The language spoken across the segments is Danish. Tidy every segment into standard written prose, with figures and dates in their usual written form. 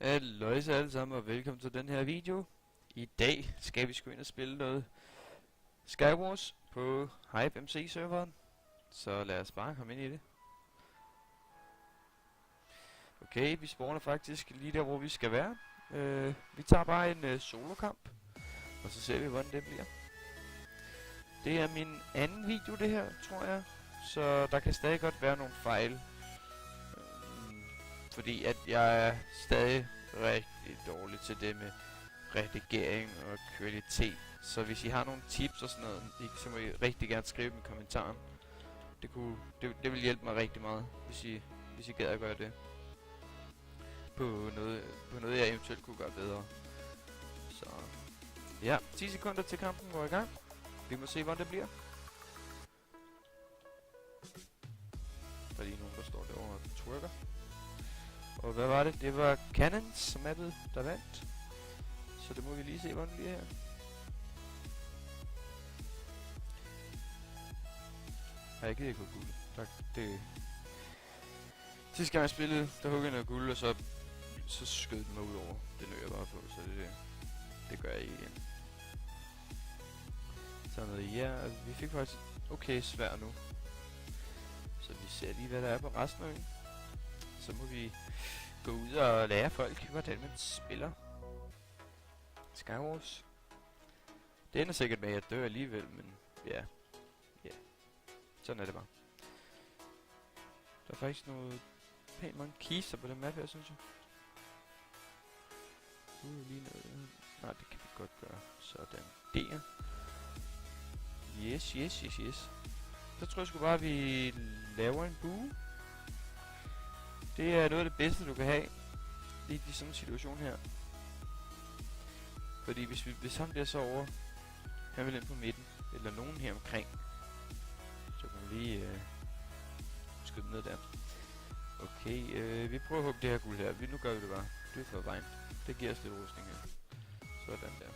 Halløjsa alle sammen og velkommen til den her video. I dag skal vi sgu ind og spille noget Skywars på Hype MC serveren. Så lad os bare komme ind i det. Okay, vi spawner faktisk lige der hvor vi skal være. Vi tager bare en solokamp, og så ser vi hvordan det bliver. Det er min anden video det her, tror jeg. Så der kan stadig godt være nogle fejl. Fordi at jeg er stadig rigtig dårlig til det med redigering og kvalitet. Så hvis I har nogle tips og sådan noget, så må I rigtig gerne skrive dem i kommentaren. Det vil hjælpe mig rigtig meget, hvis I gad at gøre det. På noget jeg eventuelt kunne gøre bedre. Så ja, 10 sekunder til kampen går i gang. Vi må se hvordan det bliver. Der er lige nogen der står derovre og twerker. Og hvad var det? Det var Cannons mappet, der vandt. Så det må vi lige se, hvordan det bliver her. Ej, jeg gider ikke have guld. Tak, det... Sidste gang jeg spillede, der huggede jeg noget guld, og så skød den mig ud over. Det nød jeg bare på, så det gør jeg ikke igen. Så noget, ja, vi fik faktisk okay svær nu. Så vi ser lige, hvad der er på resten af øen. Så må vi gå ud og lære folk, hvordan man spiller Skywars. Det ender sikkert med, at jeg dør alligevel, men ja. Sådan er det bare. Der er faktisk noget pænt mange kister på den map her, synes jeg. Lige noget. Nej, det kan vi godt gøre. Sådan. Der. Yes. Så tror jeg sgu bare, at vi laver en bue. Det er noget af det bedste, du kan have i sådan en situation her. Fordi hvis han bliver så over, han vil ind på midten, eller nogen her omkring, så kan vi lige skyde ned der. Okay, vi prøver at hugge det her guld her. Nu gør vi det bare. Det er for vejen. Det giver os lidt rustning her. Sådan der.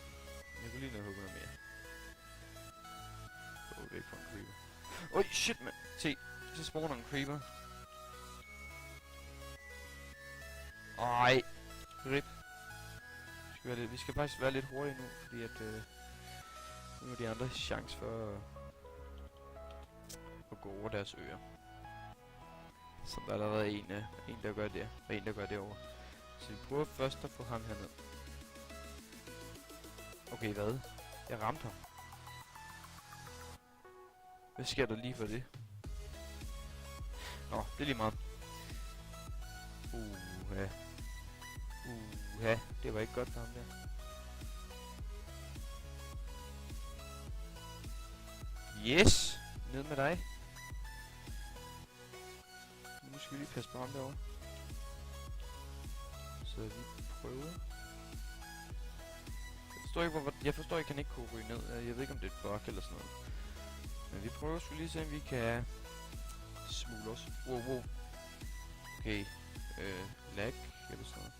Jeg kunne lige nå at hugge noget mere. Gå væk fra en creeper. Øj, shit mand! Se, så spawner en creeper. Ej, rip. Vi skal faktisk være lidt hurtige nu, fordi at nu er de andre chance for at gå over deres øer. Så der er allerede en der gør det, og en der gør det over. Så vi prøver først at få ham herned. Okay, hvad? Jeg ramte ham. Hvad sker der lige for det? Nå, det er lige meget. Det var ikke godt for ham der. Yes! Ned med dig. Nu skal vi lige passe på ham derovre. Så vi prøver. Jeg forstår ikke, kan ikke kunne ryge ned. Jeg ved ikke om det er et bug eller sådan noget. Men vi prøver sgu lige se om vi kan smule os. Wow. Okay. Lag eller sådan noget.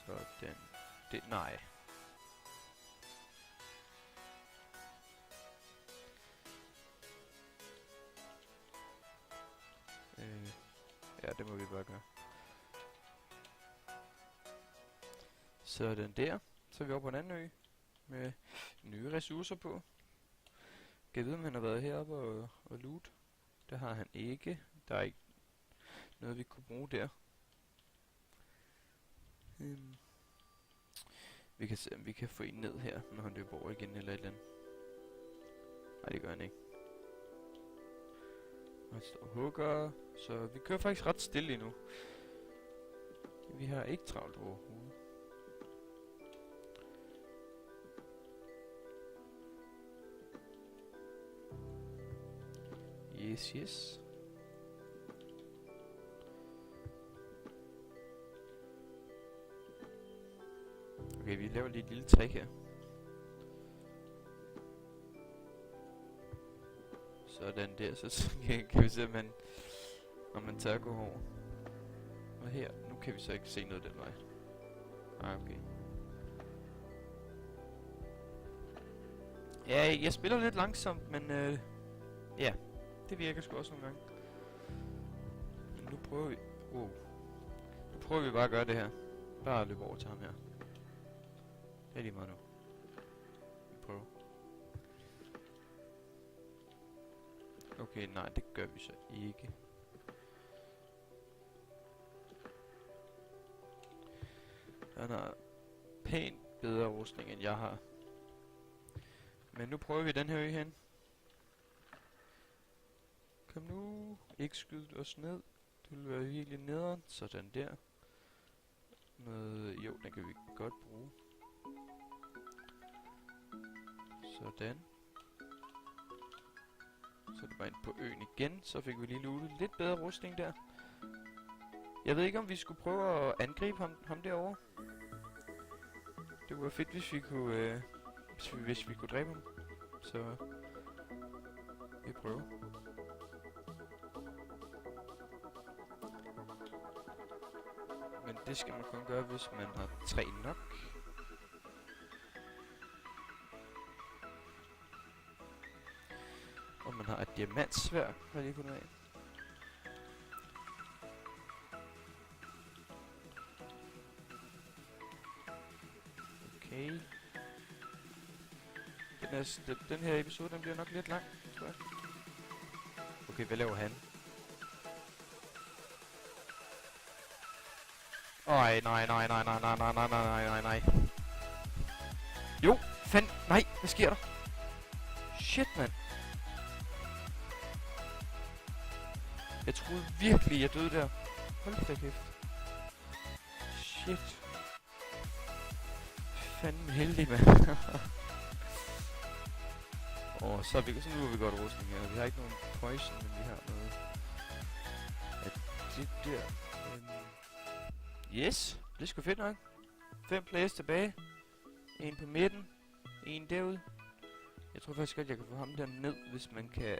Sådan. Nej. Ja, det må vi bare gøre. Sådan der. Så er vi oppe på en anden ø. Med nye ressourcer på. Kan jeg vide, om han har været heroppe og loot? Det har han ikke. Der er ikke noget, vi kunne bruge der. Vi kan se, om vi kan få en ned her, når han løber over igen eller et eller andet. Nej, det gør han ikke. Han står og hugger, så vi kører faktisk ret stille endnu. Vi har ikke travlt overhovedet. Yes. Okay, vi laver lige et lille trick her. Sådan der, så kan vi se, om man tør gå over. Og her, nu kan vi så ikke se noget den vej. Okay. Ja, jeg spiller lidt langsomt, men ja, det virker sgu også nogle gange. Nu prøver vi Nu prøver vi bare at gøre det her. Bare løbe over til ham her. Det er lige meget nu. Vi prøver. Okay, nej, det gør vi så ikke. Han har pænt bedre rustning, end jeg har. Men nu prøver vi den her hen. Kom nu. Ikke skyd os ned. Det vil være virkelig nederen. Sådan der. Jo, den kan vi godt bruge. Sådan. Så det var ind på øen igen. Så fik vi lige lootet lidt bedre rustning der. Jeg ved ikke, om vi skulle prøve at angribe ham derovre. Det var fedt, hvis vi kunne, hvis vi kunne dræbe ham. Så vi prøver. Men det skal man kun gøre, hvis man har 3 nok. Og man har et diamantsværd, har jeg lige fundet af. Okay. Den her episode, den bliver nok lidt lang, tror jeg. Okay, hvad laver han? Øj, nej. Jo, nej, hvad sker der? Shit, mand. Jeg troede virkelig, jeg døde der. Hold da kæft. Shit. Fanden heldig, mand. Så nu er vi godt rustning her. Vi har ikke nogen poison, men vi har noget af det der. Yes, det er sgu fedt nok. 5 players tilbage. En på midten. En derude. Jeg tror faktisk godt, jeg kan få ham der ned, hvis man kan...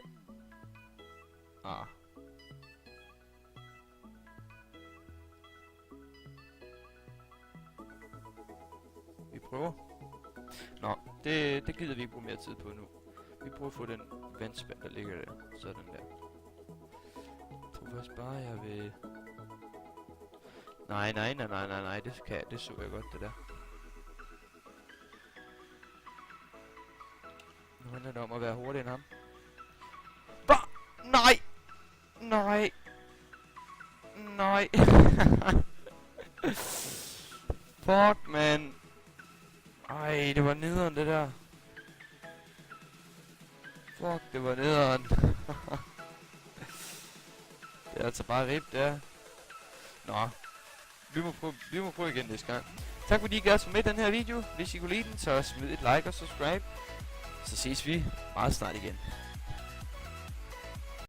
Vi prøver. Nå, det gider vi ikke bruge mere tid på nu. Vi prøver at få den vandspand, der ligger der. Sådan der. Jeg tror faktisk bare, jeg vil... Nej, det så jeg godt, det der. Nu handler det om at være hurtigere end ham. Nej! Fuck, man. Ej, det var nederen, det der. Fuck, det var nederen. Det er altså bare rip, der. Nå. Vi må prøve igen næste gang. Tak fordi I gad med den her video. Hvis I kunne lide den, så smid et like og subscribe. Så ses vi meget snart igen.